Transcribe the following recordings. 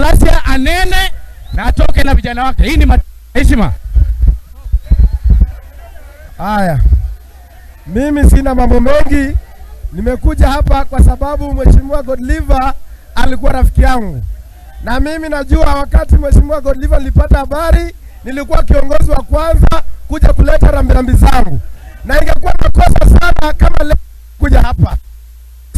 Salasya anene na atoke na vijana wake. Hii ni heshima. Haya, mimi sina mambo mengi, nimekuja hapa kwa sababu Mheshimiwa Godliver alikuwa rafiki yangu, na mimi najua wakati Mheshimiwa Godliver nilipata habari, nilikuwa kiongozi wa kwanza kuja kuleta rambirambi zangu, na ingekuwa makosa sana kama leo kuja hapa,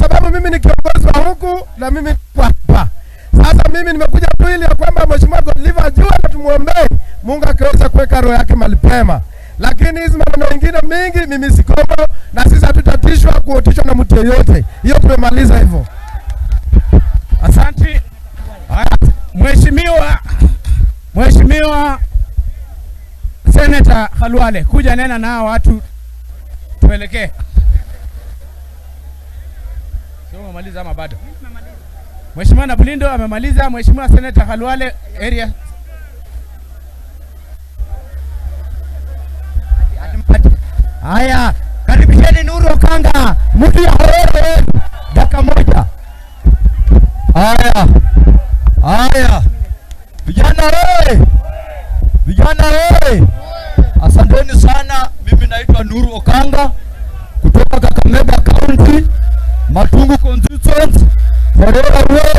sababu mimi ni kiongozi wa huku na mimi kwa hapa. Sasa mimi nimekuja tu ili ya kwamba Mheshimiwa Godliver ajue na tumuombee Mungu akiweza kuweka roho yake mahali pema. Lakini hizi maneno mengine mingi mimi sikomo, na sisi hatutatishwa kuotishwa na mtu yeyote. Hiyo tumemaliza hivyo. Asante. Mheshimiwa Senator Khalwale, kuja nena na watu tuelekee. Sio umemaliza ama bado? Mheshimiwa Nabulindo amemaliza. Mheshimiwa Senator Khalwale area. Haya, karibisheni Nuru Okanga, mtu ya Horere, dakika moja. Haya, vijana wewe, asanteni sana. Mimi naitwa Nuru Okanga kutoka Kakamega County, Matungu constituency, Horere.